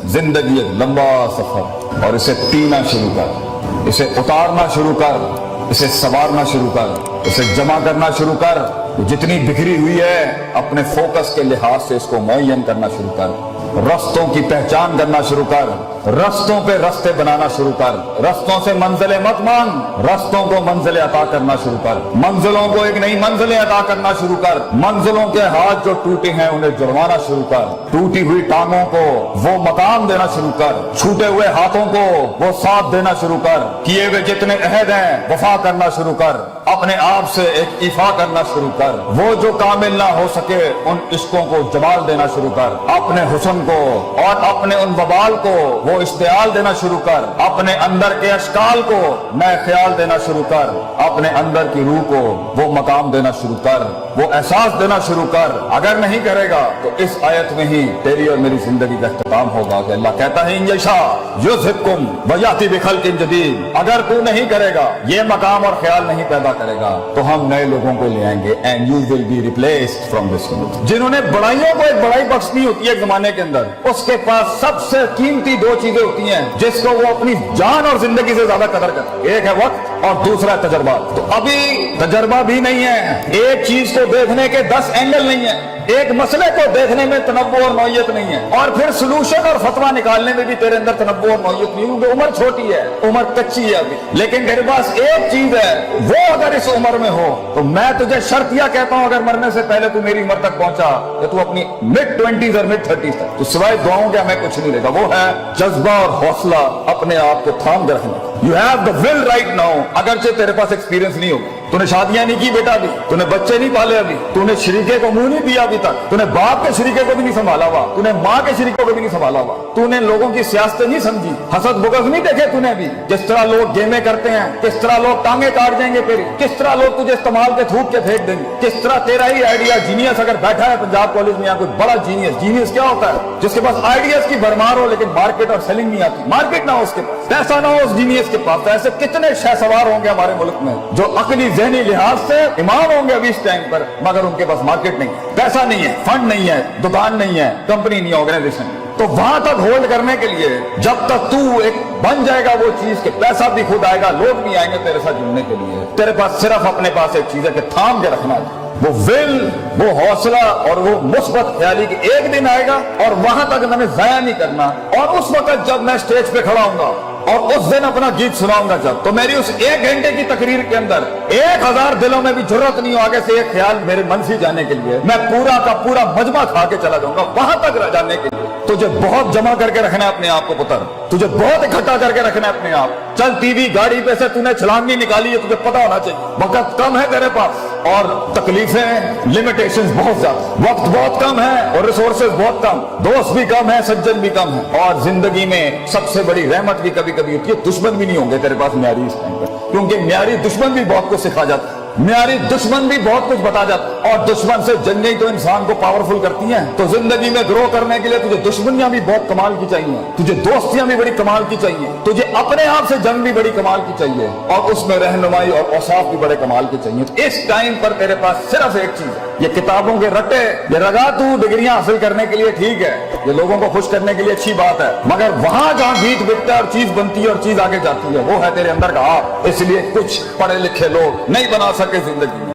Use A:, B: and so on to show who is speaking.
A: जिंदगी एक लंबा सफर, और इसे पीना शुरू कर, इसे उतारना शुरू कर, इसे संवारना शुरू कर, इसे जमा करना शुरू कर। जितनी बिखरी हुई है अपने फोकस के लिहाज से इसको मुअय्यन करना शुरू कर, रस्तों की पहचान करना शुरू कर, रस्तों पे रस्ते बनाना शुरू कर, रस्तों से मंजिलें मत मांग, रस्तों को मंजिलें अता करना शुरू कर, मंजिलों को एक नई मंजिलें अता करना शुरू कर, मंजिलों के हाथ जो टूटे हैं उन्हें जुड़वाना शुरू कर, टूटी हुई टांगों को वो मकाम देना शुरू कर, छूटे हुए हाथों को वो साथ देना शुरू कर, किए हुए जितने अहद हैं वफा करना शुरू कर, अपने आप से एक इफा करना शुरू कर, वो जो कामिल ना हो सके उन इश्कों को जमाल देना शुरू कर, अपने हुस्न को और अपने उन बबाल को वो इश्तियाल देना शुरू कर, अपने अंदर के अशकाल को नए ख्याल देना शुरू कर, अपने अंदर की रूह को वो मकाम देना शुरू कर, वो एहसास देना शुरू कर। अगर नहीं करेगा तो इस आयत में ही तेरी और मेरी जिंदगी का इख्तिताम होगा कि अल्लाह कहता है इंशा युज़हिबकुम व याति बिखल्किन जदीद। अगर तू नहीं करेगा, ये मकाम और ख्याल नहीं पैदा करेगा, तो हम नए लोगों को ले आएंगे and you will be replaced from this youth. जिन्होंने बड़ाइयों को एक बड़ाई बख्शनी होती है एक जमाने के अंदर, उसके पास सबसे कीमती दो चीजें होती हैं जिसको वो अपनी जान और जिंदगी से ज्यादा कदर करते हैं। एक है वक्त और दूसरा है तजर्बा। तो अभी तजर्बा भी नहीं है, एक चीज को देखने के 10 एंगल नहीं है, एक मसले को देखने में तनव्वुर और नौयत नहीं है, और फिर सलूशन और फतवा निकालने में भी तेरे अंदर तनव्वुर और नौयत नहीं, क्योंकि उम्र छोटी है, उम्र कच्ची है अभी। लेकिन तेरे पास एक चीज है, वो अगर इस उम्र में हो तो मैं तुझे शर्तिया कहता हूं, अगर मरने से पहले तू मेरी उम्र तक पहुंचा या तू अपनी मिड-20s और मिड-30s तक, तो सिवाय दुआओं के हमें कुछ नहीं रहेगा। वो है जज्बा और हौसला, अपने आप को थाम कर रखना। You have the will write now. अगरचे तेरे पास एक्सपीरियंस नहीं होगा, तूने शादियां नहीं की बेटा, अभी तूने बच्चे नहीं पाले, अभी तूने शरीके को मुंह नहीं दिया अभी तक, तूने बाप के शरीके को भी नहीं संभाला हुआ, तूने माँ के शरीकों को भी नहीं संभाला हुआ, तूने लोगों की सियासतें नहीं समझी, हसद बुगज नहीं देखे तूने अभी, किस तरह लोग गेमें करते हैं, किस तरह लोग टांगे काट देंगे तेरी, किस तरह लोग तुझे इस्तेमाल के थूक के फेंक देंगे, किस तरह तेरा ही आइडिया जीनियस अगर बैठा है पंजाब कॉलेज में, यहाँ कोई बड़ा जीनियस, जीनियस क्या होता है? जिसके पास आइडियाज की भरमार हो लेकिन मार्केट और सेलिंग नहीं आती, मार्केट ना हो उसके पास, पैसा ना हो उस जीनियस के पास। तो ऐसे कितने शहसवार होंगे हमारे मुल्क में जो अकली ज़हनी लिहाज से इमाम होंगे अभी इस टाइम पर, मगर उनके पास मार्केट नहीं है, पैसा नहीं है, फंड नहीं है, दुकान नहीं है, कंपनी नहीं है, ऑर्गेनाइजेशन। तो वहां तक होल्ड करने के लिए जब तक तू एक बन जाएगा वो चीज के पैसा भी खुद आएगा, लोग भी आएंगे तेरे साथ जुड़ने के लिए, तेरे पास सिर्फ अपने पास एक चीज है कि थाम के रखना है, वो विल, वो हौसला और वो मुस्बत ख्याली कि एक दिन आएगा और वहां तक मैंने जाया नहीं करना। और उस वक्त जब मैं स्टेज पे खड़ा हूंगा और उस दिन अपना गीत सुनाऊंगा जब, तो मेरी उस 1 घंटे की तकरीर के अंदर 1000 दिलों में भी जरूरत नहीं हो आगे से एक ख्याल मेरे मन से जाने के लिए, मैं पूरा का पूरा मजमा खा के चला जाऊंगा वहां तक जाने के लिए। तुझे बहुत जमा करके रखना है अपने आप को पुत्र, तुझे बहुत इकट्ठा करके रखना है अपने आप। चल टीवी गाड़ी पे से तूने छलांग नहीं निकाली है, तुझे पता होना चाहिए वक्त कम है तेरे पास और तकलीफें, लिमिटेशंस बहुत ज्यादा, वक्त बहुत कम है और रिसोर्सेज बहुत कम, दोस्त भी कम है, सज्जन भी कम है, और जिंदगी में सबसे बड़ी रहमत भी कभी कभी होती है, दुश्मन भी नहीं होंगे तेरे पास म्यारी इस टाइम पर, क्योंकि म्यारी दुश्मन भी बहुत कुछ सिखा जाता है, म्यारी दुश्मन भी बहुत कुछ बता जाता है, और दुश्मन से जंगें तो इंसान को पावरफुल करती हैं। तो जिंदगी में ग्रो करने के लिए तुझे दुश्मनियां भी बहुत कमाल की चाहिए, तुझे दोस्तियां भी बड़ी कमाल की चाहिए, तुझे अपने आप से जंग भी बड़ी कमाल की चाहिए, और उसमें रहनुमाई और औसाफ भी बड़े कमाल की चाहिए। तो इस टाइम पर तेरे पास सिर्फ एक चीज है, ये किताबों के रट्टे, ये रगा तू डिग्रियां हासिल करने के लिए ठीक है, ये लोगों को खुश करने के लिए अच्छी बात है, मगर वहां जहां गीत बिकता है और चीज बनती है और चीज आगे जाती है वो है तेरे अंदर का आप। इसलिए कुछ पढ़े लिखे लोग नहीं बना सके जिंदगी में।